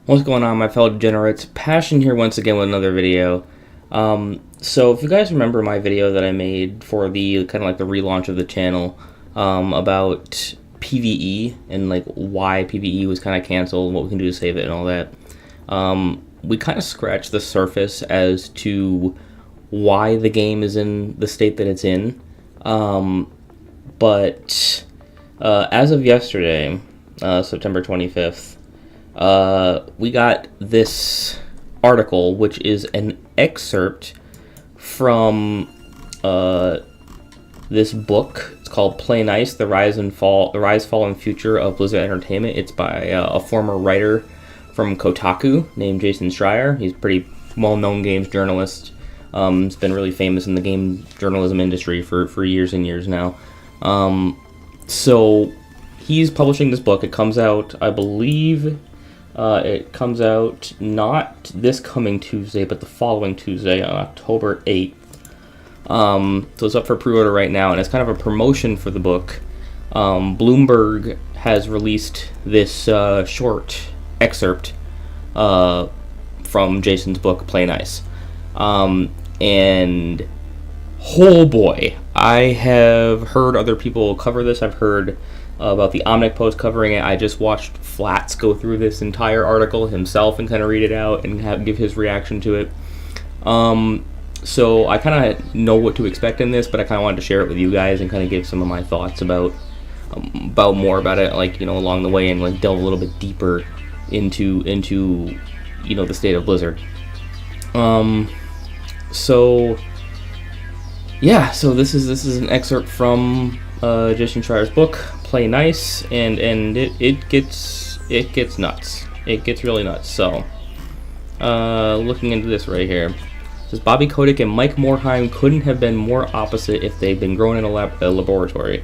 What's going on, my fellow degenerates? Passion here once again with another video. So if you guys remember my video that I made for the kind of like the relaunch of the channel about PvE and like why PvE was kind of canceled, what we can do to save it and all that, we kind of scratched the surface as to why the game is in the state that it's in. But as of yesterday, September 25th, we got this article, which is an excerpt from this book. It's called Play Nice: The Rise, Fall, and Future of Blizzard Entertainment. It's by a former writer from Kotaku named Jason Schreier. He's a pretty well-known games journalist. He's been really famous in the game journalism industry for years and years now. So he's publishing this book. It comes out, I believe, it comes out not this coming Tuesday, but the following Tuesday on October 8th. So it's up for pre-order right now, and it's kind of a promotion for the book. Bloomberg has released this short excerpt from Jason's book, Play Nice. And oh boy, I have heard other people cover this. I've heard about the OPTIX post covering it. I just watched Flats go through this entire article himself and kind of read it out and give his reaction to it. So I kind of know what to expect in this, but I kind of wanted to share it with you guys and kind of give some of my thoughts about more about it, like, you know, along the way, and like delve a little bit deeper into you know, the state of Blizzard. So yeah, so this is an excerpt from Jason Schreier's book, Play Nice, and it gets nuts. It gets really nuts. So looking into this right here, it says Bobby Kotick and Mike Morhaime couldn't have been more opposite if they'd been grown in a laboratory.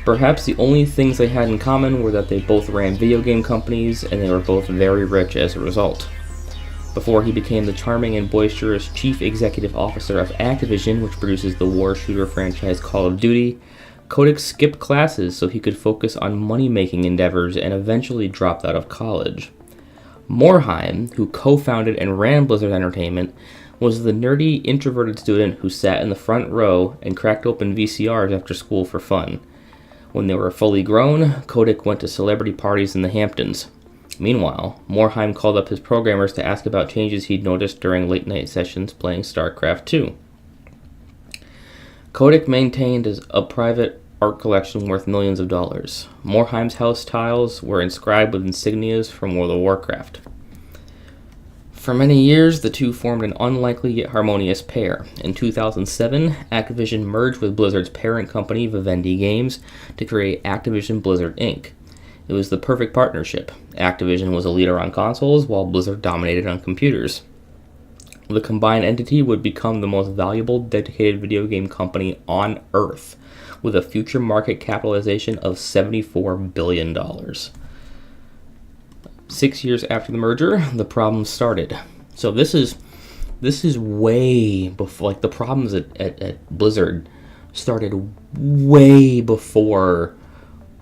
Perhaps the only things they had in common were that they both ran video game companies, and they were both very rich as a result. Before he became the charming and boisterous chief executive officer of Activision, which produces the war shooter franchise Call of Duty, Kotick skipped classes so he could focus on money-making endeavors and eventually dropped out of college. Morhaime, who co-founded and ran Blizzard Entertainment, was the nerdy, introverted student who sat in the front row and cracked open VCRs after school for fun. When they were fully grown, Kotick went to celebrity parties in the Hamptons. Meanwhile, Morhaime called up his programmers to ask about changes he'd noticed during late-night sessions playing StarCraft II. Kotick maintained a private art collection worth millions of dollars. Morheime's house tiles were inscribed with insignias from World of Warcraft. For many years, the two formed an unlikely yet harmonious pair. In 2007, Activision merged with Blizzard's parent company, Vivendi Games, to create Activision Blizzard Inc. It was the perfect partnership. Activision was a leader on consoles, while Blizzard dominated on computers. The combined entity would become the most valuable dedicated video game company on Earth, with a future market capitalization of $74 billion. 6 years after the merger, the problems started. So this is way before, like, the problems at Blizzard started way before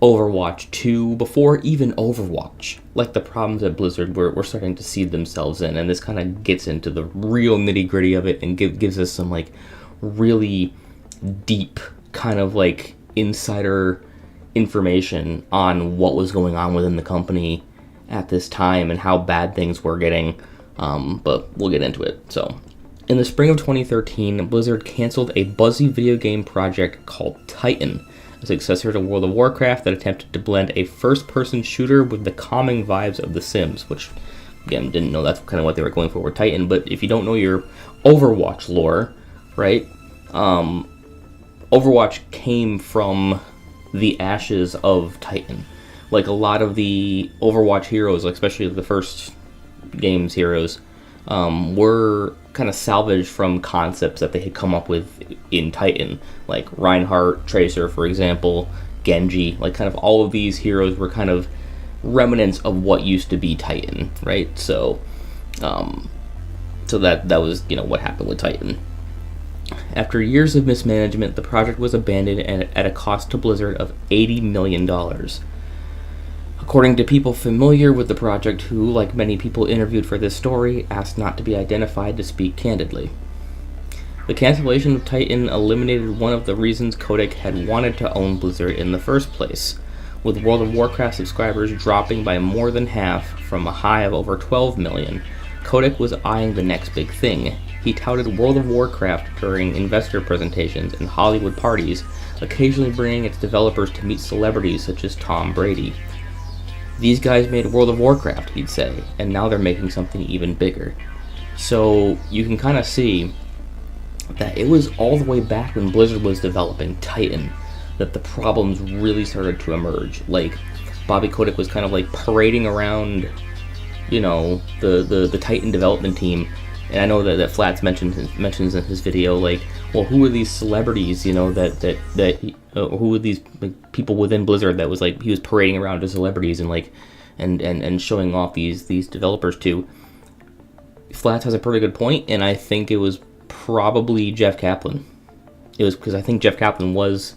Overwatch 2, before even Overwatch. Like, the problems at Blizzard we're starting to see themselves in, and this kind of gets into the real nitty-gritty of it and gives us some, like, really deep kind of, like, insider information on what was going on within the company at this time and how bad things were getting, but we'll get into it. So, in the spring of 2013, Blizzard canceled a buzzy video game project called Titan, a successor to World of Warcraft that attempted to blend a first-person shooter with the calming vibes of The Sims, which, again, didn't know that's kind of what they were going for with Titan. But if you don't know your Overwatch lore, right, Overwatch came from the ashes of Titan. Like, a lot of the Overwatch heroes, like especially the first game's heroes, were kind of salvaged from concepts that they had come up with in Titan, like Reinhardt, Tracer, for example, Genji. Like, kind of all of these heroes were kind of remnants of what used to be Titan, right? So, that was, you know, what happened with Titan. After years of mismanagement, the project was abandoned at a cost to Blizzard of $80 million. According to people familiar with the project who, like many people interviewed for this story, asked not to be identified to speak candidly. The cancellation of Titan eliminated one of the reasons Kotick had wanted to own Blizzard in the first place, with World of Warcraft subscribers dropping by more than half from a high of over 12 million. Kotick was eyeing the next big thing. He touted World of Warcraft during investor presentations and Hollywood parties, occasionally bringing its developers to meet celebrities such as Tom Brady. These guys made World of Warcraft, he'd say, and now they're making something even bigger. So you can kind of see that it was all the way back when Blizzard was developing Titan that the problems really started to emerge. Like, Bobby Kotick was kind of like parading around, you know, the Titan development team. And I know that Flats mentions in his video, like, well, who are these celebrities, you know, who are these like, people within Blizzard that was like, he was parading around as celebrities and like, and showing off these developers to. Flats has a pretty good point, and I think it was probably Jeff Kaplan. It was because I think Jeff Kaplan was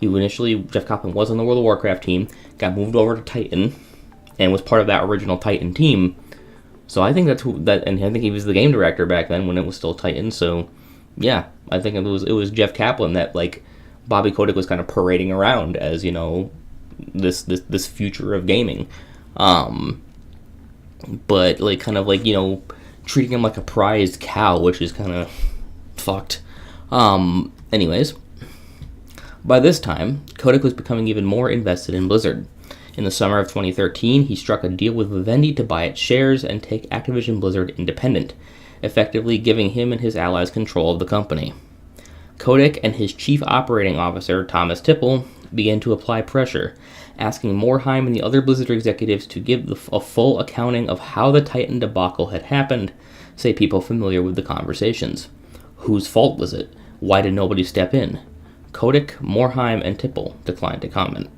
on the World of Warcraft team, got moved over to Titan, and was part of that original Titan team. So I think and I think he was the game director back then when it was still Titan. So yeah, I think it was Jeff Kaplan that like Bobby Kotick was kind of parading around as, you know, this future of gaming, but like kind of like, you know, treating him like a prized cow, which is kind of fucked. Anyways, by this time, Kotick was becoming even more invested in Blizzard. In the summer of 2013, he struck a deal with Vivendi to buy its shares and take Activision Blizzard independent, effectively giving him and his allies control of the company. Kotick and his chief operating officer, Thomas Tipple, began to apply pressure, asking Morhaime and the other Blizzard executives to give a full accounting of how the Titan debacle had happened, say people familiar with the conversations. Whose fault was it? Why did nobody step in? Kotick, Morhaime, and Tipple declined to comment.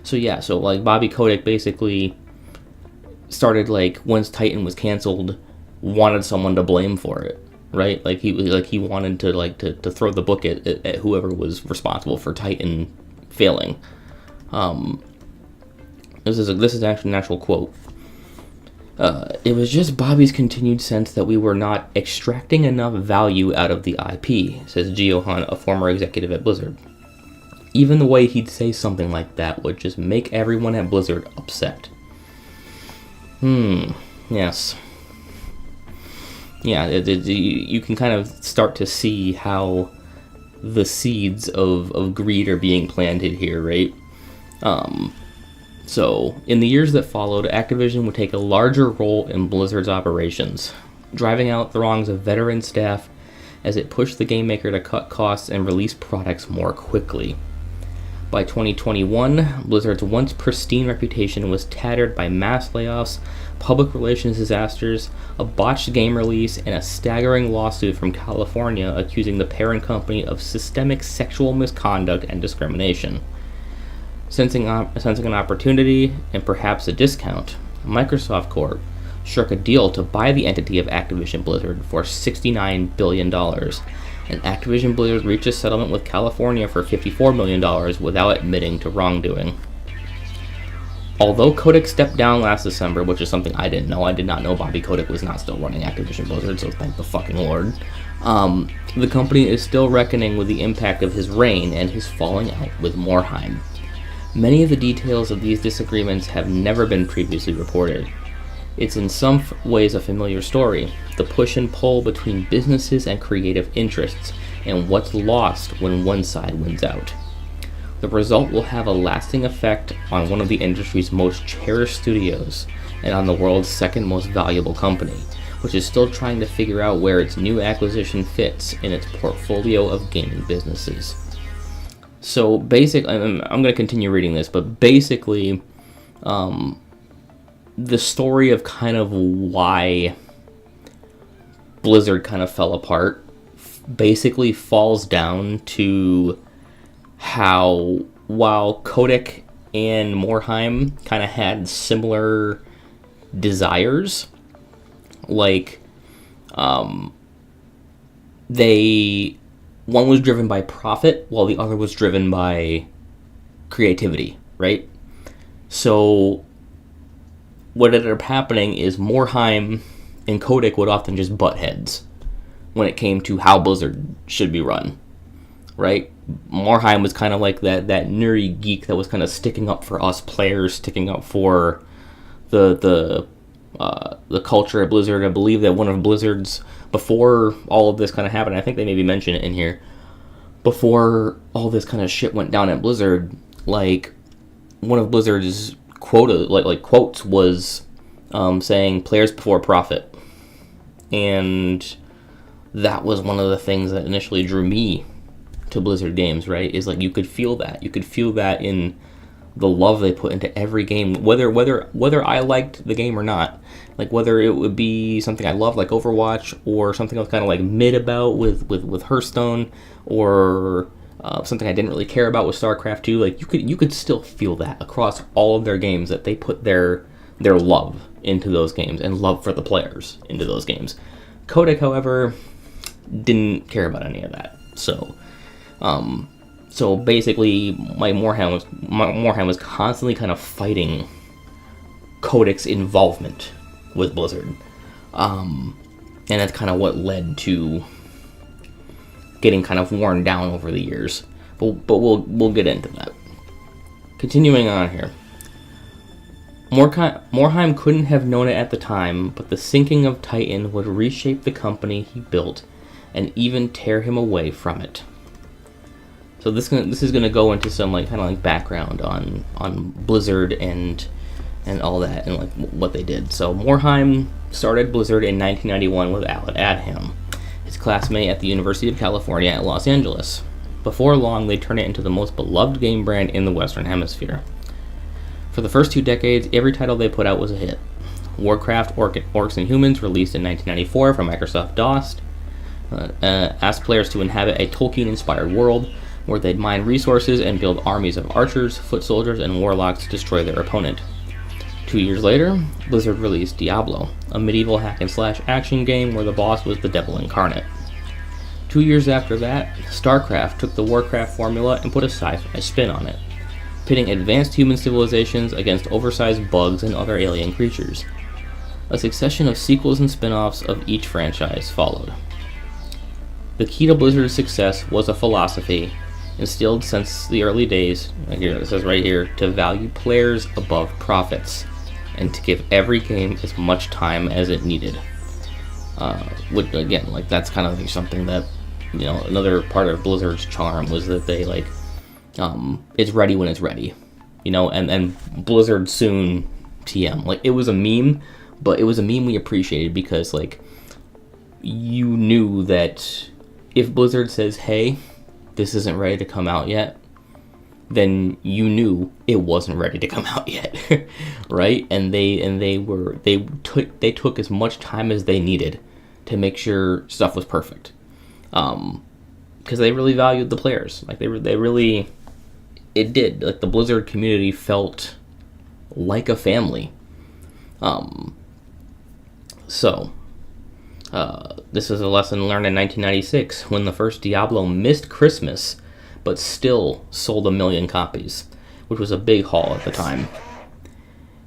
So like Bobby Kotick basically started, like, once Titan was canceled, wanted someone to blame for it, right? Like he wanted to throw the book at whoever was responsible for Titan failing. This is actually an actual quote. It was just Bobby's continued sense that we were not extracting enough value out of the IP, says Gio Hunt, a former executive at Blizzard. Even the way he'd say something like that would just make everyone at Blizzard upset. Yes. Yeah, you can kind of start to see how the seeds of greed are being planted here, right? So, in the years that followed, Activision would take a larger role in Blizzard's operations, driving out the wrongs of veteran staff as it pushed the game maker to cut costs and release products more quickly. By 2021, Blizzard's once pristine reputation was tattered by mass layoffs, public relations disasters, a botched game release, and a staggering lawsuit from California accusing the parent company of systemic sexual misconduct and discrimination. Sensing an opportunity, and perhaps a discount, Microsoft Corp struck a deal to buy the entity of Activision Blizzard for $69 billion, and Activision Blizzard reached a settlement with California for $54 million without admitting to wrongdoing. Although Kotick stepped down last December, which is something I didn't know, I did not know Bobby Kotick was not still running Activision Blizzard, so thank the fucking Lord. The company is still reckoning with the impact of his reign and his falling out with Morhaime. Many of the details of these disagreements have never been previously reported. It's in some ways a familiar story, the push and pull between businesses and creative interests, and what's lost when one side wins out. The result will have a lasting effect on one of the industry's most cherished studios, and on the world's second most valuable company, which is still trying to figure out where its new acquisition fits in its portfolio of gaming businesses. So basically, I'm going to continue reading this, but basically, the story of kind of why Blizzard kind of fell apart basically falls down to how, while Kotick and Morhaime kind of had similar desires, like, one was driven by profit while the other was driven by creativity, right? So what ended up happening is Morhaime and Kotick would often just butt heads when it came to how Blizzard should be run, right? Morhaime was kind of like that nerdy geek that was kind of sticking up for us players, sticking up for the culture at Blizzard. I believe that one of Blizzard's, before all of this kind of happened, I think they maybe mentioned it in here, before all this kind of shit went down at Blizzard, like, one of Blizzard's quotes was saying players before profit. And that was one of the things that initially drew me to Blizzard games, right? Is like you could feel that. You could feel that in the love they put into every game, whether I liked the game or not. Like whether it would be something I loved like Overwatch, or something I was kind of like mid about with Hearthstone, or something I didn't really care about with StarCraft 2. Like you could still feel that across all of their games, that they put their love into those games and love for the players into those games. Kotick, however, didn't care about any of that. So basically, Morhaime was constantly kind of fighting Kotick's involvement with Blizzard, and that's kind of what led to getting kind of worn down over the years. But we'll get into that. Continuing on here. Morhaime couldn't have known it at the time, but the sinking of Titan would reshape the company he built and even tear him away from it. So this is gonna go into some like kind of like background on Blizzard and all that, and like what they did. So Morhaime started Blizzard in 1991 with Alan Adham, his classmate at the University of California at Los Angeles. Before long, they turned it into the most beloved game brand in the Western Hemisphere. For the first 2 decades, every title they put out was a hit. Warcraft Orcs and Humans, released in 1994 from Microsoft DOS, asked players to inhabit a Tolkien-inspired world where they'd mine resources and build armies of archers, foot soldiers, and warlocks to destroy their opponent. 2 years later, Blizzard released Diablo, a medieval hack-and-slash action game where the boss was the devil incarnate. 2 years after that, StarCraft took the Warcraft formula and put a sci-fi spin on it, pitting advanced human civilizations against oversized bugs and other alien creatures. A succession of sequels and spin-offs of each franchise followed. The key to Blizzard's success was a philosophy instilled since the early days, like it says right here, to value players above profits, and to give every game as much time as it needed. Which again, like that's kind of like something that, you know, another part of Blizzard's charm was that they like, it's ready when it's ready, you know, and Blizzard soon TM. Like it was a meme, but it was a meme we appreciated because like you knew that if Blizzard says, hey, this isn't ready to come out yet, then you knew it wasn't ready to come out yet, right? And they took as much time as they needed to make sure stuff was perfect, because they really valued the players. Like they really, it did. Like the Blizzard community felt like a family. This is a lesson learned in 1996 when the first Diablo missed Christmas, but still sold 1 million copies, which was a big haul at the time.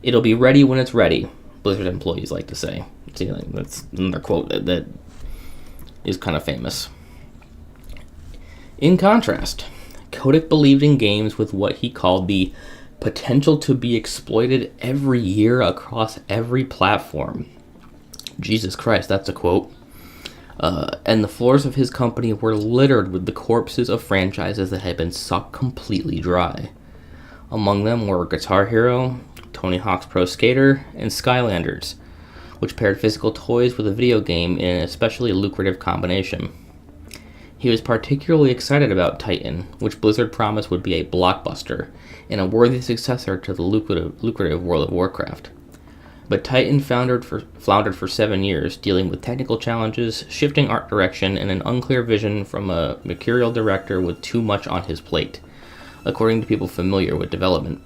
It'll be ready when it's ready, Blizzard employees like to say. See, like, that's another quote that is kind of famous. In contrast, Kotick believed in games with what he called the potential to be exploited every year across every platform. Jesus Christ, that's a quote. And the floors of his company were littered with the corpses of franchises that had been sucked completely dry. Among them were Guitar Hero, Tony Hawk's Pro Skater, and Skylanders, which paired physical toys with a video game in an especially lucrative combination. He was particularly excited about Titan, which Blizzard promised would be a blockbuster and a worthy successor to the lucrative World of Warcraft. But Titan floundered for 7 years, dealing with technical challenges, shifting art direction, and an unclear vision from a mercurial director with too much on his plate, according to people familiar with development.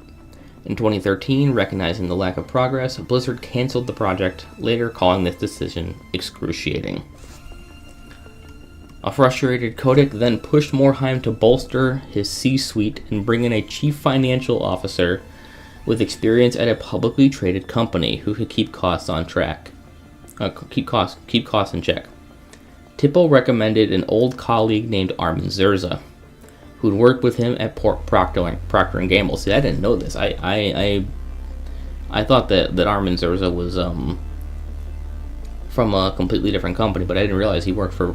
In 2013, recognizing the lack of progress, Blizzard canceled the project, later calling this decision excruciating. A frustrated Kotick then pushed Morhaime to bolster his C-suite and bring in a chief financial officer with experience at a publicly traded company who could keep costs on track. Keep costs in check. Tipple recommended an old colleague named Armin Zerza, who'd worked with him at Procter & Gamble. See, I didn't know this. I thought that Armin Zerza was from a completely different company, but I didn't realize he worked for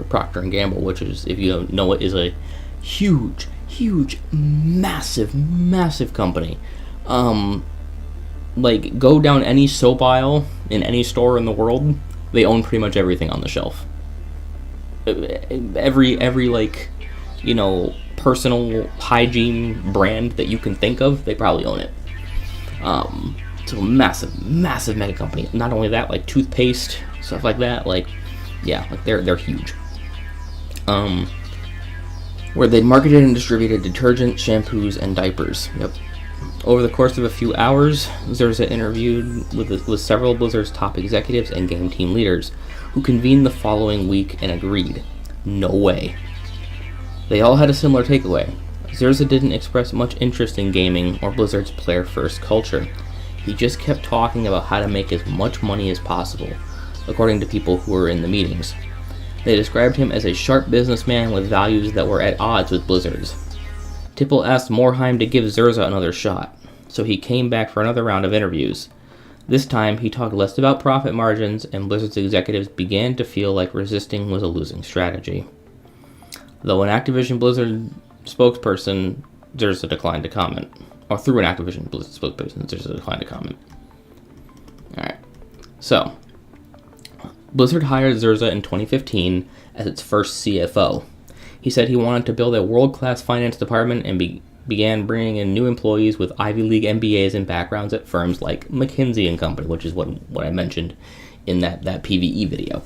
Procter & Gamble, which is, if you don't know it, is a huge, massive company. Like, go down any soap aisle in any store in the world, they own pretty much everything on the shelf. Every like, you know, personal hygiene brand that you can think of, they probably own it. So massive mega company. Not only that, like toothpaste, stuff like that, like, yeah, like they're huge. Where they marketed and distributed detergent, shampoos, and diapers. Yep. Over the course of a few hours, Zerza interviewed with several Blizzard's top executives and game team leaders, who convened the following week and agreed, no way. They all had a similar takeaway. Zerza didn't express much interest in gaming or Blizzard's player-first culture. He just kept talking about how to make as much money as possible, according to people who were in the meetings. They described him as a sharp businessman with values that were at odds with Blizzard's. Tipple asked Morhaime to give Zerza another shot, so he came back for another round of interviews. This time, he talked less about profit margins, and Blizzard's executives began to feel like resisting was a losing strategy. Though an Activision Blizzard spokesperson, Zerza declined to comment. Or through an Activision Blizzard spokesperson, Zerza declined to comment. Alright, so Blizzard hired Zerza in 2015 as its first CFO. He said he wanted to build a world-class finance department and began bringing in new employees with Ivy League MBAs and backgrounds at firms like McKinsey & Company, which is what I mentioned in that PvE video.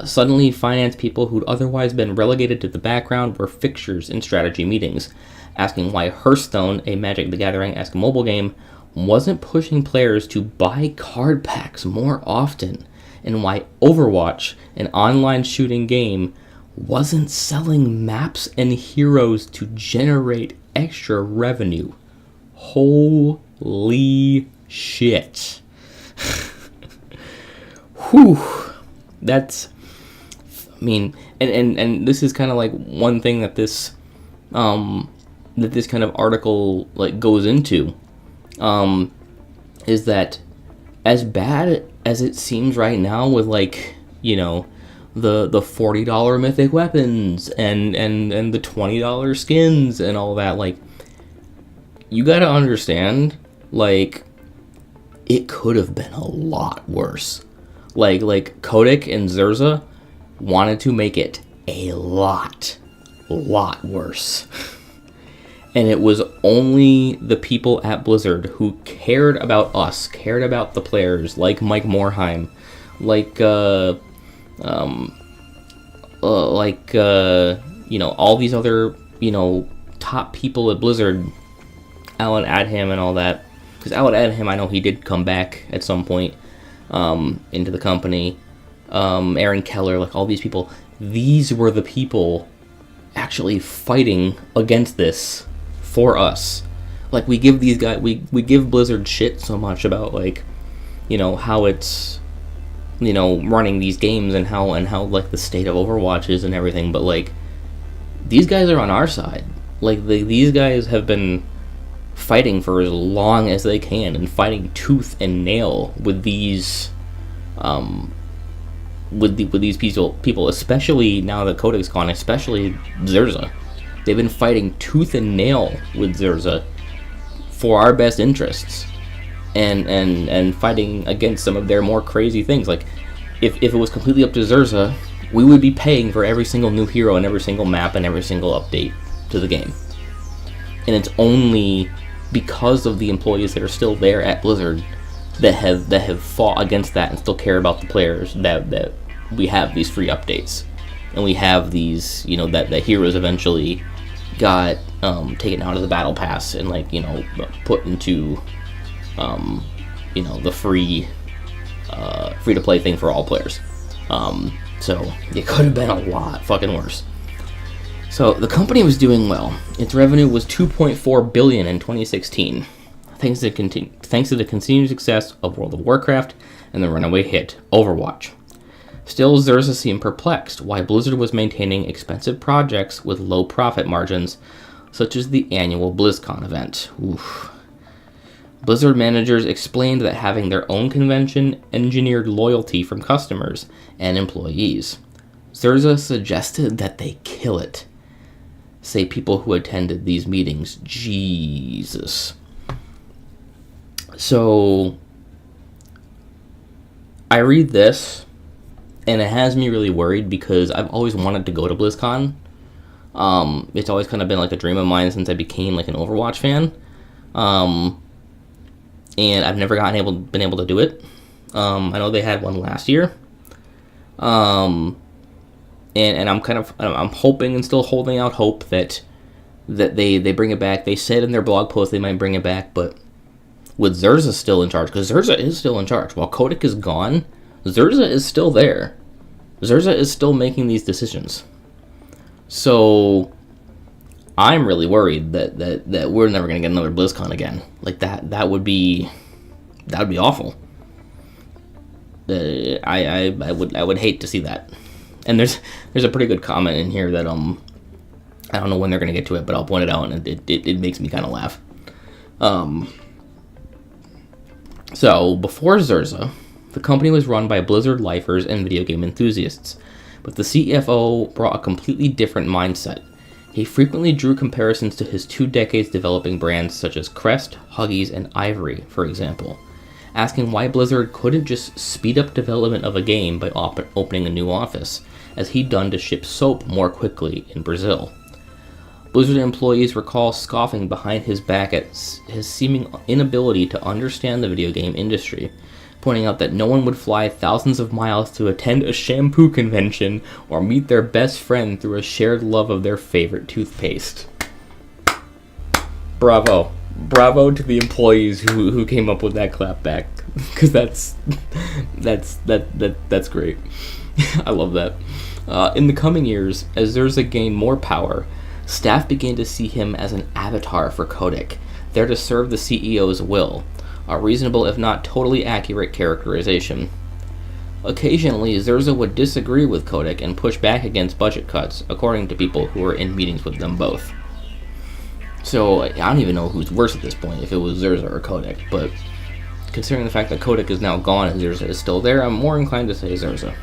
Suddenly, finance people who'd otherwise been relegated to the background were fixtures in strategy meetings, asking why Hearthstone, a Magic the Gathering-esque mobile game, wasn't pushing players to buy card packs more often, and why Overwatch, an online shooting game, wasn't selling maps and heroes to generate extra revenue. Holy shit. Whew. That's, I mean, and this is kind of like one thing that this kind of article like goes into, is that as bad as it seems right now with, like, you know, the $40 mythic weapons and the $20 skins and all that, like, you gotta understand, like, it could have been a lot worse. Like Kotick and Zerza wanted to make it a lot worse. And it was only the people at Blizzard who cared about us, cared about the players, like Mike Morhaime, like you know, all these other, you know, top people at Blizzard, Alan Adham and all that. Because Alan Adham, I know he did come back at some point into the company. Aaron Keller, like all these people. These were the people actually fighting against this for us. Like, we give these guys, we give Blizzard shit so much about, like, you know, how it's, you know, running these games and how like the state of Overwatch is and everything, but like, these guys are on our side. Like, these guys have been fighting for as long as they can and fighting tooth and nail with these with these people, especially now that Kotick's gone, especially Zerza. They've been fighting tooth and nail with Zerza for our best interests, and fighting against some of their more crazy things. Like, if it was completely up to Zerza, we would be paying for every single new hero and every single map and every single update to the game. And it's only because of the employees that are still there at Blizzard that have fought against that and still care about the players that we have these free updates, and we have these, you know, that the heroes eventually got taken out of the battle pass and, like, you know, put into you know, the free to play thing for all players. So it could have been a lot fucking worse. So the company was doing well. Its revenue was $2.4 billion in 2016. thanks to the continued success of World of Warcraft and the runaway hit, Overwatch. Still, Zerza seemed perplexed why Blizzard was maintaining expensive projects with low profit margins, such as the annual BlizzCon event. Oof. Blizzard managers explained that having their own convention engineered loyalty from customers and employees. Zerza suggested that they kill it. Say people who attended these meetings. Jesus. So, I read this, and it has me really worried because I've always wanted to go to BlizzCon. It's always kind of been like a dream of mine since I became like an Overwatch fan. And I've never been able to do it. I know they had one last year. And I'm hoping and still holding out hope that they bring it back. They said in their blog post they might bring it back, but with Zerza still in charge, because Zerza is still in charge. While Kotick is gone, Zerza is still there. Zerza is still making these decisions. So I'm really worried that we're never going to get another BlizzCon again. Like that would be awful. I would hate to see that. And there's a pretty good comment in here that I don't know when they're going to get to it, but I'll point it out, and it makes me kind of laugh. So before Zerza, the company was run by Blizzard lifers and video game enthusiasts, but the CFO brought a completely different mindset. He frequently drew comparisons to his 2 decades developing brands such as Crest, Huggies, and Ivory, for example, asking why Blizzard couldn't just speed up development of a game by opening a new office, as he'd done to ship soap more quickly in Brazil. Blizzard employees recall scoffing behind his back at his seeming inability to understand the video game industry, pointing out that no one would fly thousands of miles to attend a shampoo convention or meet their best friend through a shared love of their favorite toothpaste. Bravo. Bravo to the employees who came up with that clap back, because that's great. I love that. In the coming years, as Zerza gained more power, staff began to see him as an avatar for Kotick, there to serve the CEO's will, a reasonable if not totally accurate characterization. Occasionally, Zerza would disagree with Kotick and push back against budget cuts, according to people who were in meetings with them both. So, I don't even know who's worse at this point, if it was Zerza or Kotick, but considering the fact that Kotick is now gone and Zerza is still there, I'm more inclined to say Zerza.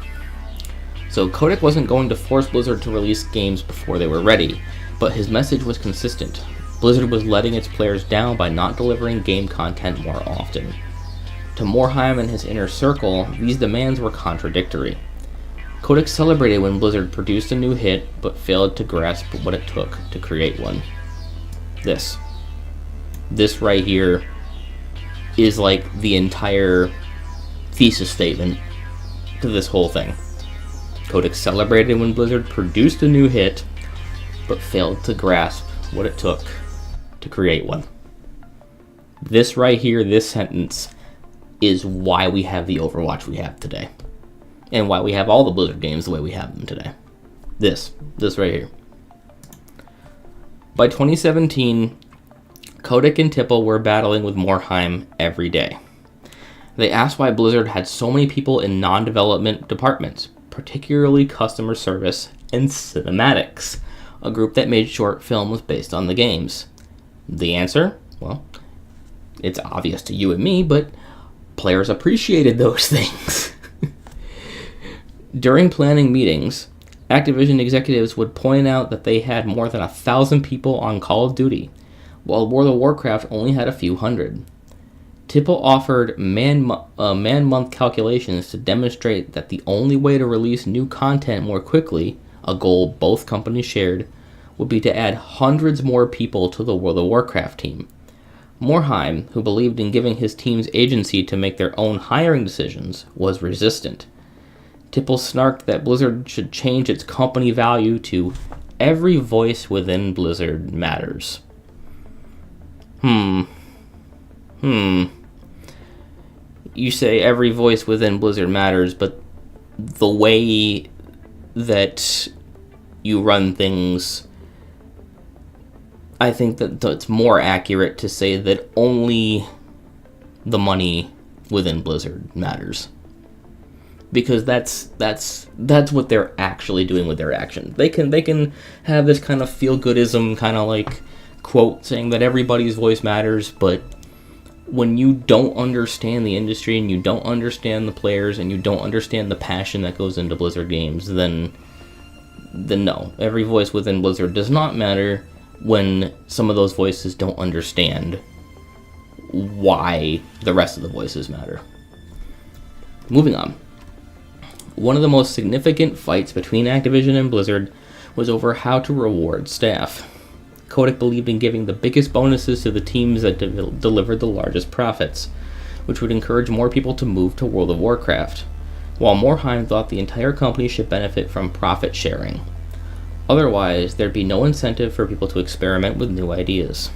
So, Kotick wasn't going to force Blizzard to release games before they were ready, but his message was consistent. Blizzard was letting its players down by not delivering game content more often. To Morheim and his inner circle, these demands were contradictory. Kotick celebrated when Blizzard produced a new hit, but failed to grasp what it took to create one. This right here is like the entire thesis statement to this whole thing. Kotick celebrated when Blizzard produced a new hit, but failed to grasp what it took to create one. This right here, this sentence, is why we have the Overwatch we have today. And why we have all the Blizzard games the way we have them today. This right here. By 2017, Kotick and Tipple were battling with Morheim every day. They asked why Blizzard had so many people in non-development departments, particularly customer service and cinematics, a group that made short films based on the games. The answer? Well, it's obvious to you and me, but players appreciated those things. During planning meetings, Activision executives would point out that they had more than 1,000 people on Call of Duty, while World of Warcraft only had a few hundred. Tipple offered man-month calculations to demonstrate that the only way to release new content more quickly, a goal both companies shared, would be to add hundreds more people to the World of Warcraft team. Morheim, who believed in giving his teams agency to make their own hiring decisions, was resistant. Tipple snarked that Blizzard should change its company value to "every voice within Blizzard matters." You say every voice within Blizzard matters, but the way that you run things I think that it's more accurate to say that only the money within Blizzard matters, because that's what they're actually doing with their actions. They can have this kind of feel-goodism kind of like quote saying that everybody's voice matters, but when you don't understand the industry and you don't understand the players and you don't understand the passion that goes into Blizzard games, then no, every voice within Blizzard does not matter when some of those voices don't understand why the rest of the voices matter. Moving on. One of the most significant fights between Activision and Blizzard was over how to reward staff. Kotick believed in giving the biggest bonuses to the teams that delivered the largest profits, which would encourage more people to move to World of Warcraft, while Morhaime thought the entire company should benefit from profit sharing. Otherwise, there'd be no incentive for people to experiment with new ideas.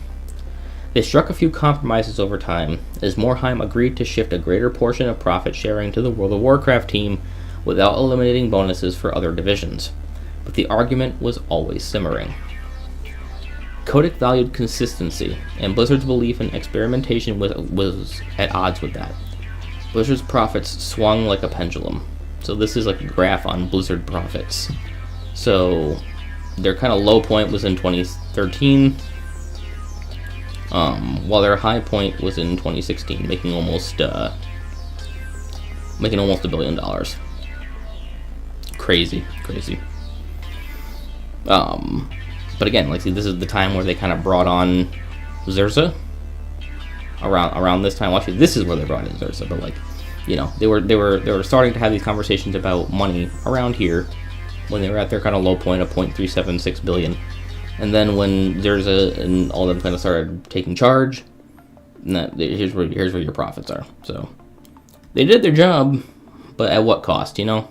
They struck a few compromises over time, as Morhaime agreed to shift a greater portion of profit sharing to the World of Warcraft team without eliminating bonuses for other divisions, but the argument was always simmering. Kotick valued consistency, and Blizzard's belief in experimentation was at odds with that. Blizzard's profits swung like a pendulum. So this is like a graph on Blizzard profits. So their kind of low point was in 2013, while their high point was in 2016, making almost $1 billion. Crazy. But again, like, see, this is the time where they kind of brought on Zerza. Around this time, actually, this is where they brought in Zerza. But like, you know, they were starting to have these conversations about money around here when they were at their kind of low point of $0.376 billion. And then when Zerza and all of them kind of started taking charge, here's where your profits are. So they did their job, but at what cost, you know?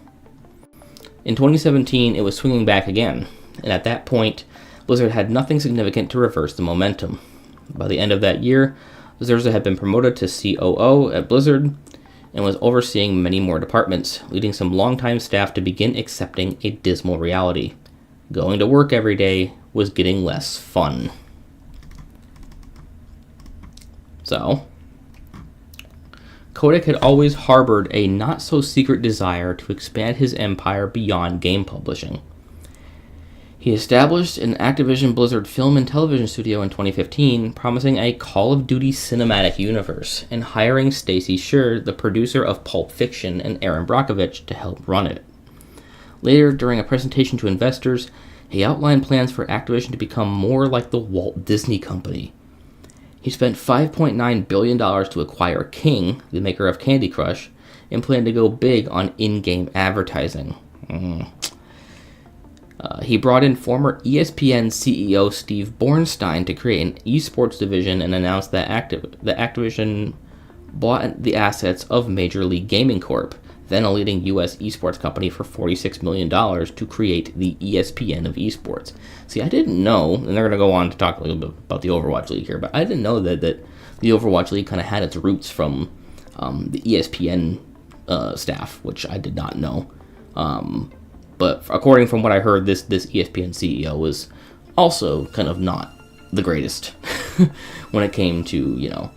In 2017, it was swinging back again, and at that point, Blizzard had nothing significant to reverse the momentum. By the end of that year, Zerza had been promoted to COO at Blizzard and was overseeing many more departments, leading some longtime staff to begin accepting a dismal reality. Going to work every day was getting less fun. So, Kotick had always harbored a not-so-secret desire to expand his empire beyond game publishing. He established an Activision Blizzard film and television studio in 2015, promising a Call of Duty cinematic universe, and hiring Stacey Sher, the producer of Pulp Fiction, and Aaron Brockovich to help run it. Later, during a presentation to investors, he outlined plans for Activision to become more like the Walt Disney Company. He spent $5.9 billion to acquire King, the maker of Candy Crush, and planned to go big on in-game advertising. He brought in former ESPN CEO Steve Bornstein to create an esports division and announced that Activision bought the assets of Major League Gaming Corp., then a leading U.S. esports company, for $46 million to create the ESPN of esports. See, I didn't know, and they're going to go on to talk a little bit about the Overwatch League here, but I didn't know that the Overwatch League kind of had its roots from the ESPN staff, which I did not know. But according from what I heard, this ESPN CEO was also kind of not the greatest when it came to, you know,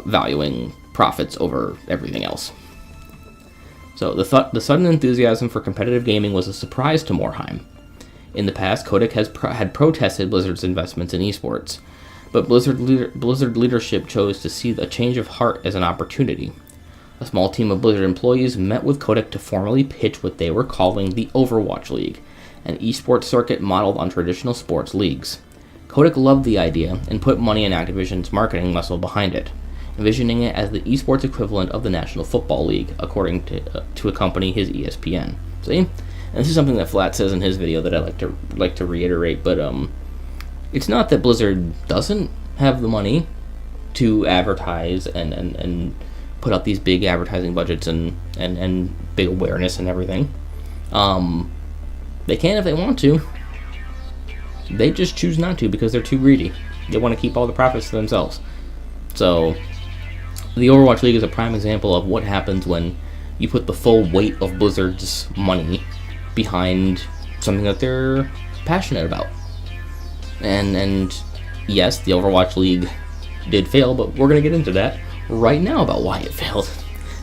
valuing profits over everything else. So the sudden enthusiasm for competitive gaming was a surprise to Morhaime. In the past, Kotick had protested Blizzard's investments in esports, but Blizzard leadership chose to see the change of heart as an opportunity. A small team of Blizzard employees met with Kotick to formally pitch what they were calling the Overwatch League, an esports circuit modeled on traditional sports leagues. Kotick loved the idea and put money in Activision's marketing muscle behind it, envisioning it as the esports equivalent of the National Football League, according to accompany his ESPN. See? And this is something that Flat says in his video that I like to reiterate, but it's not that Blizzard doesn't have the money to advertise and put out these big advertising budgets and big awareness and everything. They can if they want to. They just choose not to because they're too greedy. They want to keep all the profits to themselves. So, the Overwatch League is a prime example of what happens when you put the full weight of Blizzard's money behind something that they're passionate about. And yes, the Overwatch League did fail, but we're going to get into that right now about why it failed.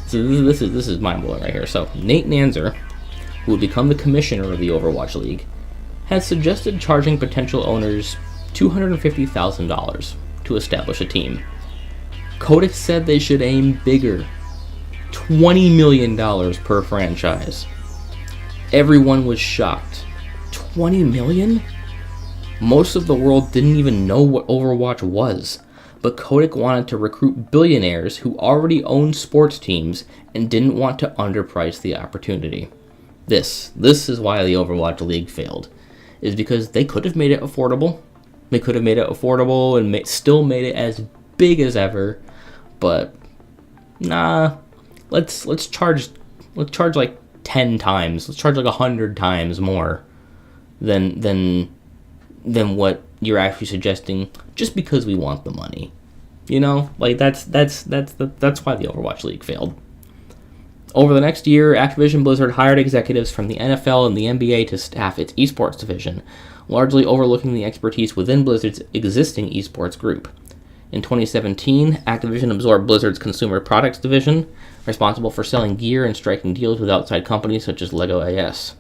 So this is mind-blowing right here. So Nate Nanzer, who would become the commissioner of the Overwatch League, has suggested charging potential owners $250,000 to establish a team. Kotick said they should aim bigger, $20 million per franchise. Everyone was shocked. 20 million? Most of the world didn't even know what Overwatch was, but Kotick wanted to recruit billionaires who already owned sports teams and didn't want to underprice the opportunity. This is why the Overwatch League failed, is because they could have made it affordable. They could have made it affordable and still made it as big as ever, but nah, let's charge like 10 times. Let's charge like 100 times more than what you're actually suggesting, just because we want the money. You know, like that's why the Overwatch League failed. Over the next year, Activision Blizzard hired executives from the NFL and the NBA to staff its esports division, largely overlooking the expertise within Blizzard's existing esports group. In 2017, Activision absorbed Blizzard's consumer products division, responsible for selling gear and striking deals with outside companies such as LEGO AS.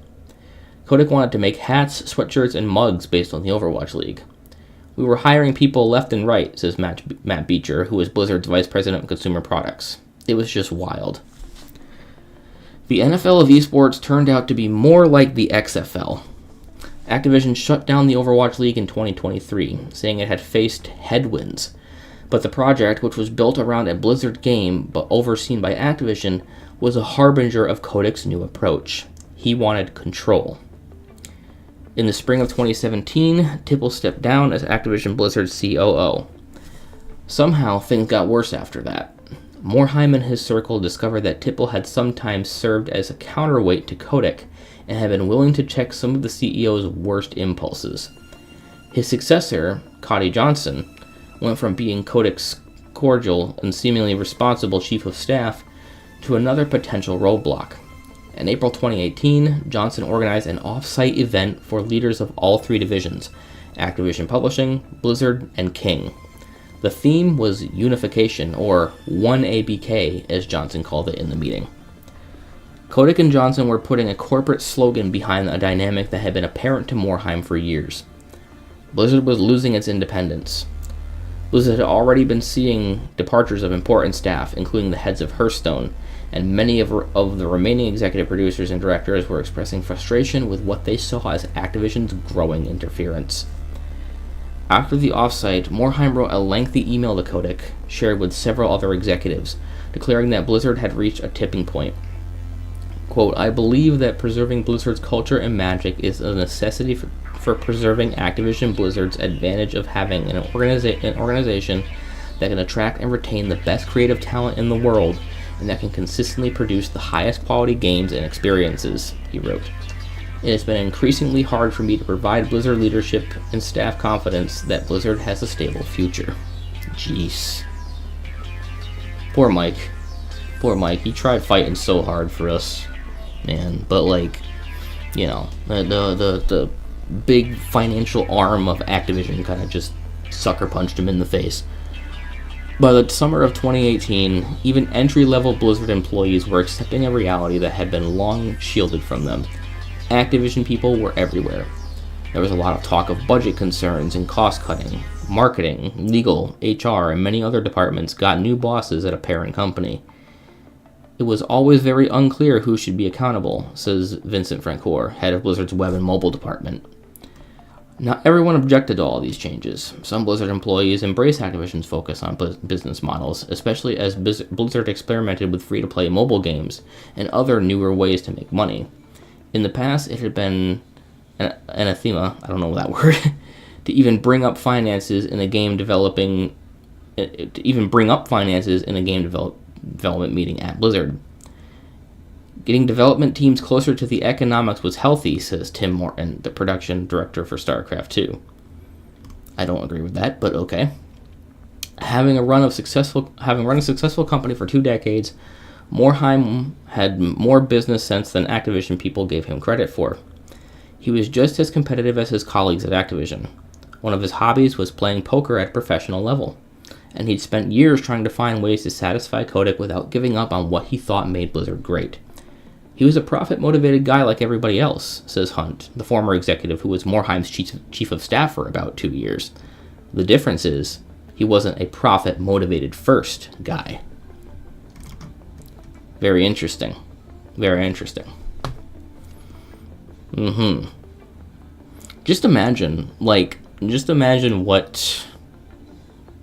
Kotick wanted to make hats, sweatshirts, and mugs based on the Overwatch League. "We were hiring people left and right," says Matt Beecher, who is Blizzard's vice president of consumer products. "It was just wild." The NFL of esports turned out to be more like the XFL. Activision shut down the Overwatch League in 2023, saying it had faced headwinds. But the project, which was built around a Blizzard game but overseen by Activision, was a harbinger of Kotick's new approach. He wanted control. In the spring of 2017, Tipple stepped down as Activision Blizzard's COO. Somehow, things got worse after that. Morhaime and his circle discovered that Tipple had sometimes served as a counterweight to Kotick and had been willing to check some of the CEO's worst impulses. His successor, Cody Johnson, went from being Kotick's cordial and seemingly responsible chief of staff to another potential roadblock. In April 2018, Johnson organized an off-site event for leaders of all three divisions, Activision Publishing, Blizzard, and King. The theme was unification, or 1ABK, as Johnson called it in the meeting. Kotick and Johnson were putting a corporate slogan behind a dynamic that had been apparent to Morhaime for years. Blizzard was losing its independence. Blizzard had already been seeing departures of important staff, including the heads of Hearthstone, and many of the remaining executive producers and directors were expressing frustration with what they saw as Activision's growing interference. After the offsite, Morhaime wrote a lengthy email to Kotick, shared with several other executives, declaring that Blizzard had reached a tipping point. Quote, "I believe that preserving Blizzard's culture and magic is a necessity for preserving Activision Blizzard's advantage of having an organization that can attract and retain the best creative talent in the world and that can consistently produce the highest quality games and experiences," he wrote. "It has been increasingly hard for me to provide Blizzard leadership and staff confidence that Blizzard has a stable future." Jeez. Poor Mike. Poor Mike. He tried fighting so hard for us, man. But like, you know, the big financial arm of Activision kind of just sucker punched him in the face. By the summer of 2018, even entry-level Blizzard employees were accepting a reality that had been long shielded from them. Activision people were everywhere. There was a lot of talk of budget concerns and cost-cutting. Marketing, legal, HR, and many other departments got new bosses at a parent company. "It was always very unclear who should be accountable," says Vincent Francoeur, head of Blizzard's web and mobile department. Not everyone objected to all these changes. Some Blizzard employees embraced Activision's focus on business models, especially as Blizzard experimented with free-to-play mobile games and other newer ways to make money. In the past, it had been anathema, I don't know that word, to even bring up finances in a game development meeting at Blizzard. "Getting development teams closer to the economics was healthy," says Tim Morton, the production director for StarCraft 2. I don't agree with that, but okay. Having run a successful company for 2 decades, Morhaime had more business sense than Activision people gave him credit for. He was just as competitive as his colleagues at Activision. One of his hobbies was playing poker at a professional level, and he'd spent years trying to find ways to satisfy Kotick without giving up on what he thought made Blizzard great. He was a profit-motivated guy like everybody else, says Hunt, the former executive who was Morhaim's chief of staff for about 2 years. The difference is, he wasn't a profit-motivated first guy. Very interesting. Very interesting. Just imagine what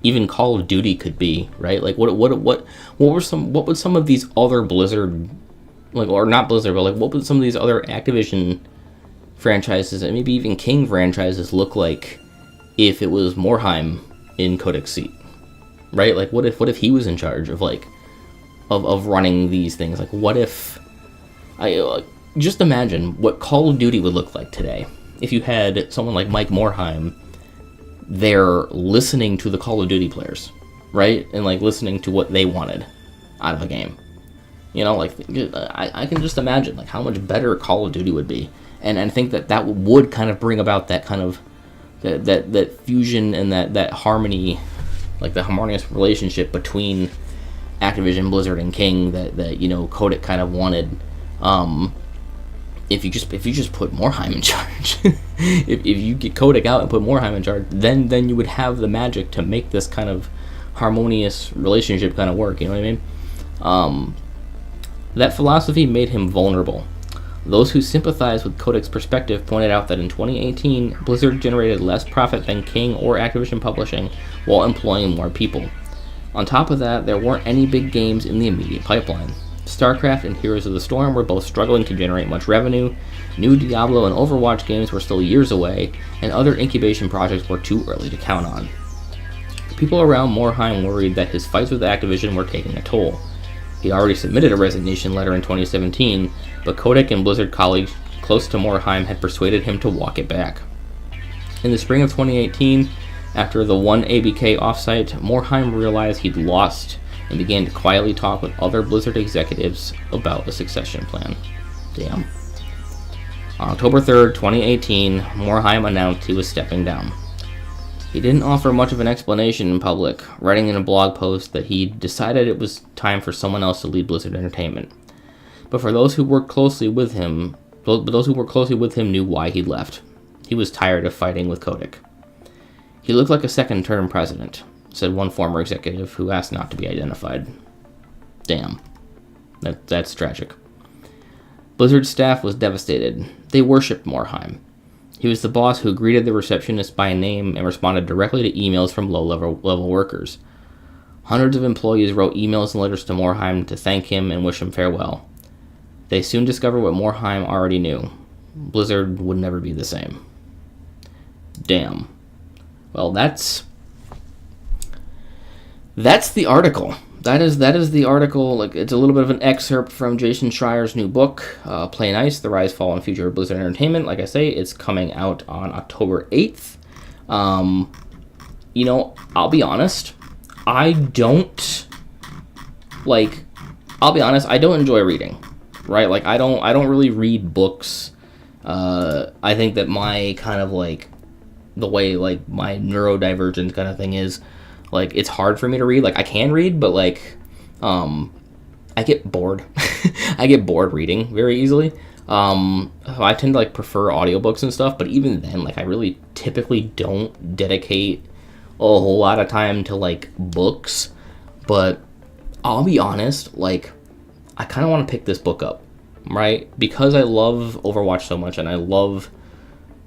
even Call of Duty could be, right? Like what would some of these other Blizzard, like, or not Blizzard, but like what would some of these other Activision franchises and maybe even King franchises look like if it was Morhaim in Kotick's seat, right? Like what if he was in charge of of running these things? Like what if just imagine what Call of Duty would look like today if you had someone like Mike Morhaim there listening to the Call of Duty players, right? And like listening to what they wanted out of a game. You know, like I can just imagine like how much better Call of Duty would be. And I think that would kind of bring about that kind of that fusion and that harmony, like the harmonious relationship between Activision, Blizzard, and King that you know Kotick kind of wanted. If you just put Morhaim in charge, if you get Kotick out and put Morhaim in charge, then you would have the magic to make this kind of harmonious relationship kind of work. You know what I mean? That philosophy made him vulnerable. Those who sympathize with Kotick's perspective pointed out that in 2018, Blizzard generated less profit than King or Activision Publishing while employing more people. On top of that, there weren't any big games in the immediate pipeline. StarCraft and Heroes of the Storm were both struggling to generate much revenue, new Diablo and Overwatch games were still years away, and other incubation projects were too early to count on. People around Morhaim worried that his fights with Activision were taking a toll. He already submitted a resignation letter in 2017, but Kotick and Blizzard colleagues close to Morhaim had persuaded him to walk it back. In the spring of 2018, after the one ABK offsite, Morhaim realized he'd lost and began to quietly talk with other Blizzard executives about a succession plan. Damn. On October 3rd, 2018, Morhaim announced he was stepping down. He didn't offer much of an explanation in public, writing in a blog post that he decided it was time for someone else to lead Blizzard Entertainment. But for those who worked closely with him, knew why he left. He was tired of fighting with Kotick. He looked like a second-term president, said one former executive who asked not to be identified. Damn. That's tragic. Blizzard's staff was devastated. They worshipped Morhaim. He was the boss who greeted the receptionist by name and responded directly to emails from low-level workers. Hundreds of employees wrote emails and letters to Morhaim to thank him and wish him farewell. They soon discovered what Morhaim already knew. Blizzard would never be the same. Damn. Well, that's the article. That is the article. Like, it's a little bit of an excerpt from Jason Schreier's new book, Play Nice: The Rise, Fall, and Future of Blizzard Entertainment. Like I say, it's coming out on October 8th. You know, I'll be honest. I don't enjoy reading, right? Like, I don't really read books. I think that my kind of like the way like my neurodivergent kind of thing is, like, it's hard for me to read. Like, I can read, but like I get bored. I get bored reading very easily. I tend to like prefer audiobooks and stuff, but even then, like, I really typically don't dedicate a whole lot of time to like books. But I'll be honest, like, I kind of want to pick this book up, right? Because I love Overwatch so much, and I love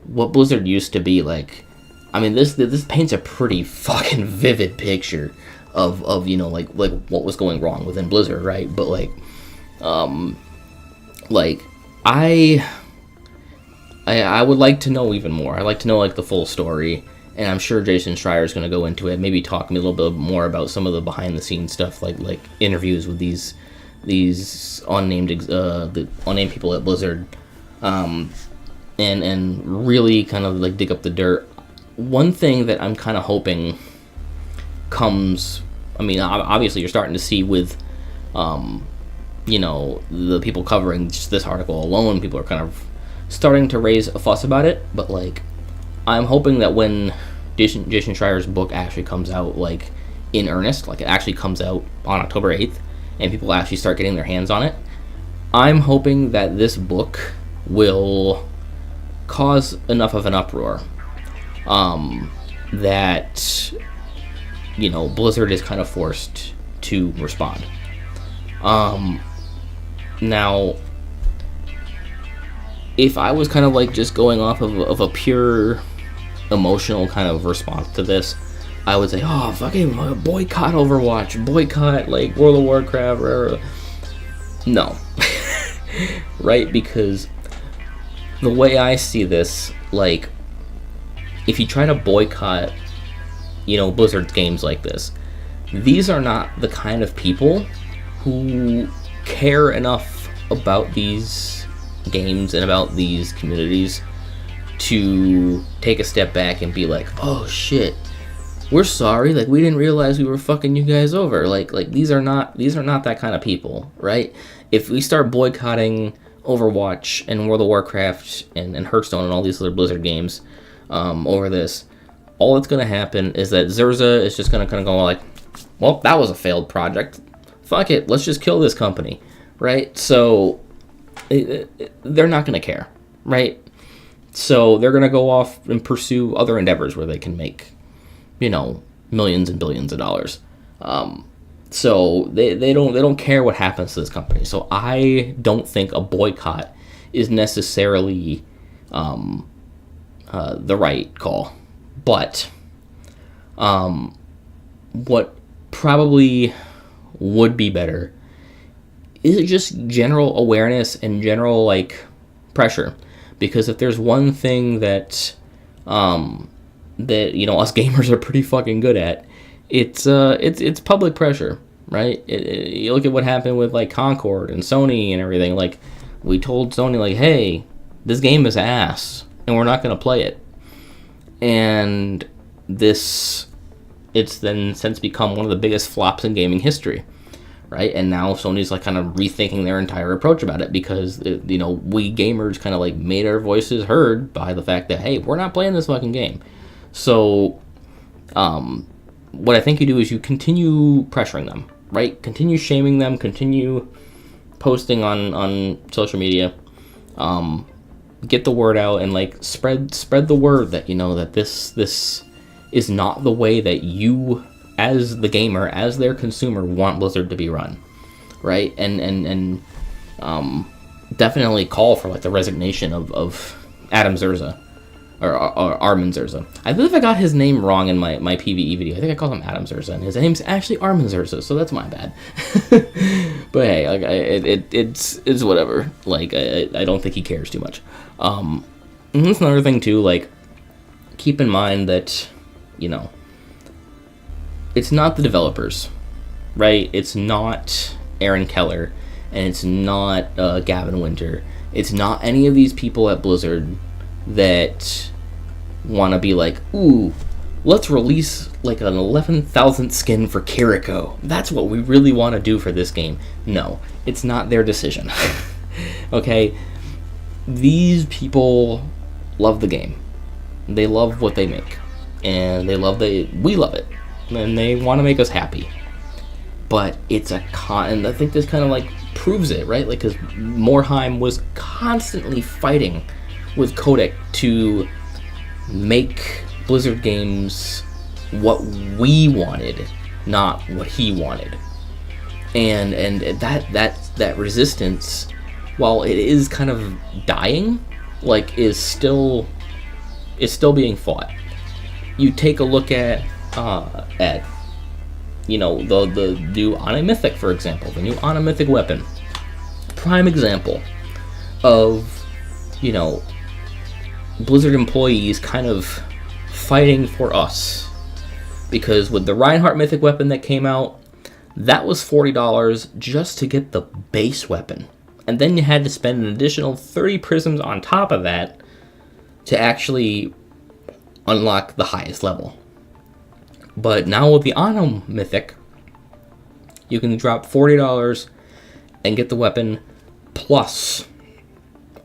what Blizzard used to be. Like, I mean, this paints a pretty fucking vivid picture of you know, like what was going wrong within Blizzard, right? But like I would like to know even more. I'd like to know like the full story, and I'm sure Jason Schreier is going to go into it. Maybe talk to me a little bit more about some of the behind the scenes stuff, like interviews with these unnamed the unnamed people at Blizzard, and really kind of like dig up the dirt. One thing that I'm kind of hoping comes, I mean, obviously you're starting to see with, you know, the people covering just this article alone, people are kind of starting to raise a fuss about it, but like, I'm hoping that when Jason Schreier's book actually comes out like in earnest, like it actually comes out on October 8th, and people actually start getting their hands on it. I'm hoping that this book will cause enough of an uproar that, you know, Blizzard is kind of forced to respond. Now, if I was kind of like just going off of a pure emotional kind of response to this, I would say, oh, fucking boycott Overwatch, boycott like World of Warcraft, no. Right? Because the way I see this, like, if you try to boycott, you know, Blizzard's games like this, these are not the kind of people who care enough about these games and about these communities to take a step back and be like, oh shit, we're sorry, like, we didn't realize we were fucking you guys over. Like these are not that kind of people, right? If we start boycotting Overwatch and World of Warcraft and Hearthstone and all these other Blizzard games over this, all that's going to happen is that Zerza is just going to kind of go like, well, that was a failed project. Fuck it, let's just kill this company, right? So they're not going to care, right? So they're going to go off and pursue other endeavors where they can make, you know, millions and billions of dollars. So they don't care what happens to this company. So I don't think a boycott is necessarily the right call. But what probably would be better is just general awareness and general like pressure. Because if there's one thing that that, you know, us gamers are pretty fucking good at, it's public pressure, right? You look at what happened with like Concord and Sony and everything. Like, we told Sony like, hey, this game is ass and we're not going to play it. And it's then since become one of the biggest flops in gaming history, right? And now Sony's like kind of rethinking their entire approach about it because, you know, we gamers kind of like made our voices heard by the fact that, hey, we're not playing this fucking game. So what I think you do is you continue pressuring them, right? Continue shaming them, continue posting on social media, get the word out, and like spread the word that, you know, that this is not the way that you as the gamer, as their consumer, want Blizzard to be run, right? And definitely call for like the resignation of Adam Zerza or Armin Zerza. I believe I got his name wrong in my PvE video. I think I called him Adam Zerza, and his name's actually Armin Zerza, so that's my bad. But hey, like, it's whatever. Like, I don't think he cares too much. And that's another thing too. Like, keep in mind that, you know, it's not the developers, right? It's not Aaron Keller, and it's not Gavin Winter. It's not any of these people at Blizzard that want to be like, ooh, let's release like an 11,000th skin for Kiriko. That's what we really want to do for this game. No, it's not their decision. Okay? These people love the game. They love what they make. And we love it. And they want to make us happy. But it's and I think this kind of like proves it, right? Like, because Morheim was constantly fighting with Kotick to make Blizzard games what we wanted, not what he wanted. And that resistance, while it is kind of dying, like, is still being fought. You take a look at you know, the new Mythic, for example, the new Mythic weapon, prime example of, you know, Blizzard employees kind of fighting for us. Because with the Reinhardt Mythic weapon that came out, that was $40 just to get the base weapon. And then you had to spend an additional 30 prisms on top of that to actually unlock the highest level. But now with the Mythic, you can drop $40 and get the weapon plus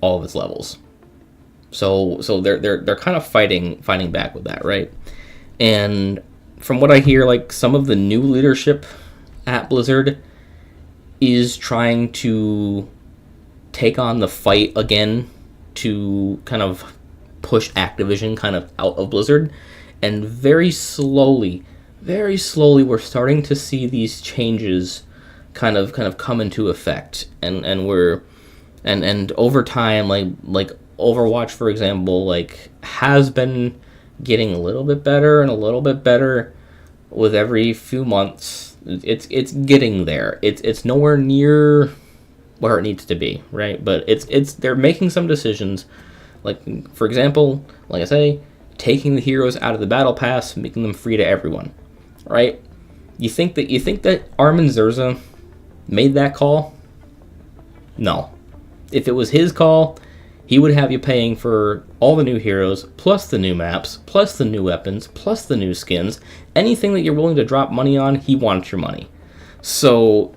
all of its levels. So they're kind of fighting back with that, right? And from what I hear, like, some of the new leadership at Blizzard is trying to take on the fight again to kind of push Activision kind of out of Blizzard. And very slowly, we're starting to see these changes kind of come into effect. And over time, like Overwatch, for example, like, has been getting a little bit better and a little bit better with every few months. It's getting there. It's nowhere near where it needs to be, right? But it's they're making some decisions, like, for example, like I say, taking the heroes out of the battle pass, making them free to everyone, right? You think that Armin Zerza made that call? No. If it was his call, he would have you paying for all the new heroes, plus the new maps, plus the new weapons, plus the new skins. Anything that you're willing to drop money on, he wants your money. So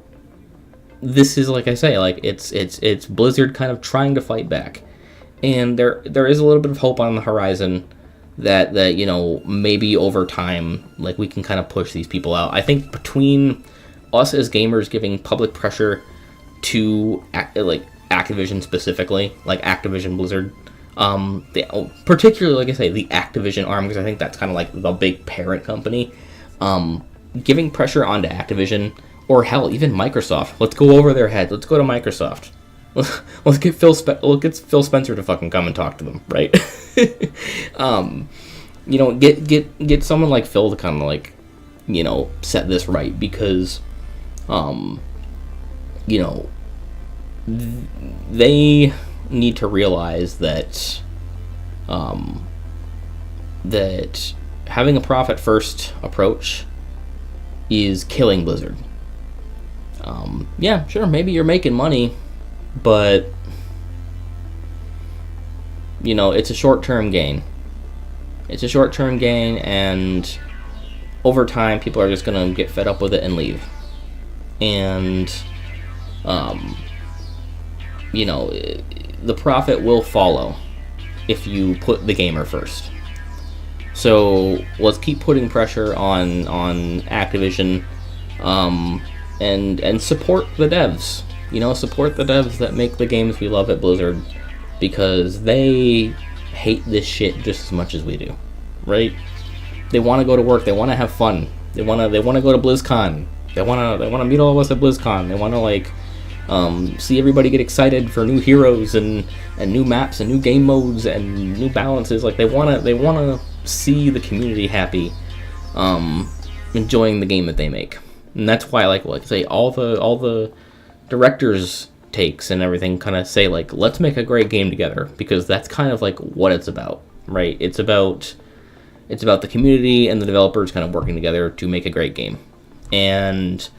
this is, like I say, like, it's Blizzard kind of trying to fight back. And there is a little bit of hope on the horizon that you know, maybe over time, like, we can kind of push these people out. I think between us as gamers giving public pressure to, like, Activision specifically, like Activision Blizzard, particularly, like I say, the Activision arm, because I think that's kind of like the big parent company, giving pressure onto Activision, or hell, even Microsoft. Let's go over their head. Let's go to Microsoft. Let's get Phil Spencer to fucking come and talk to them, right? You know, get someone like Phil to kind of, like, you know, set this right, because, you know, they need to realize that that having a profit first approach is killing Blizzard. Yeah, sure, maybe you're making money, but, you know, it's a short-term gain. It's a short-term gain, and over time, people are just gonna get fed up with it and leave. And you know, the profit will follow if you put the gamer first. So let's keep putting pressure on Activision, and support the devs. You know, support the devs that make the games we love at Blizzard, because they hate this shit just as much as we do, right? They want to go to work. They want to have fun. They want to go to BlizzCon. They want to meet all of us at BlizzCon. They want to, like, see everybody get excited for new heroes and new maps and new game modes and new balances. Like, they want to see the community happy, enjoying the game that they make. And that's why, like I say, all the directors' takes and everything kind of say, like, let's make a great game together, because that's kind of like what it's about, right? It's about the community and the developers kind of working together to make a great game. And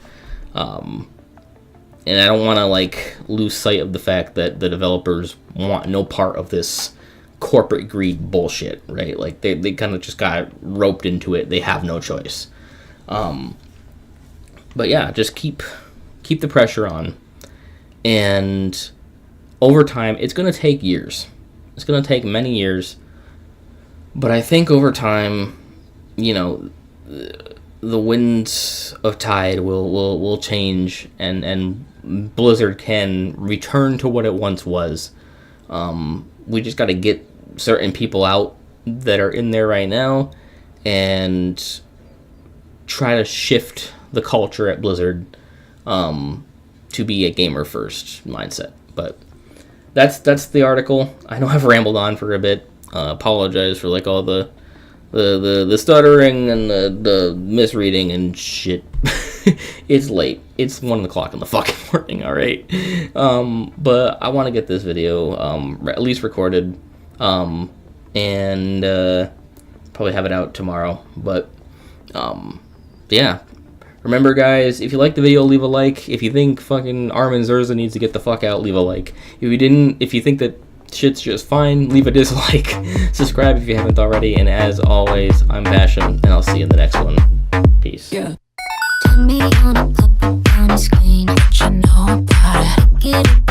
I don't want to, like, lose sight of the fact that the developers want no part of this corporate greed bullshit, right? Like, they kind of just got roped into it. They have no choice. But yeah, just keep the pressure on. And over time, it's going to take years. It's going to take many years. But I think over time, you know, the winds of tide will change, and Blizzard can return to what it once was. We just got to get certain people out that are in there right now and try to shift the culture at Blizzard to be a gamer first mindset. But that's the article. I know I've rambled on for a bit. Apologize for, like, all the stuttering and the misreading and shit. It's late. It's 1 o'clock in the fucking morning, alright? But I want to get this video at least recorded, and probably have it out tomorrow. But yeah, remember, guys, if you like the video, leave a like. If you think fucking Armin Zerza needs to get the fuck out, leave a like. If you think that shit's just fine, leave a dislike. Subscribe if you haven't already, and as always, I'm Bashan, and I'll see you in the next one. Peace. Yeah. Turn me on a screen, but you know about it. Get it.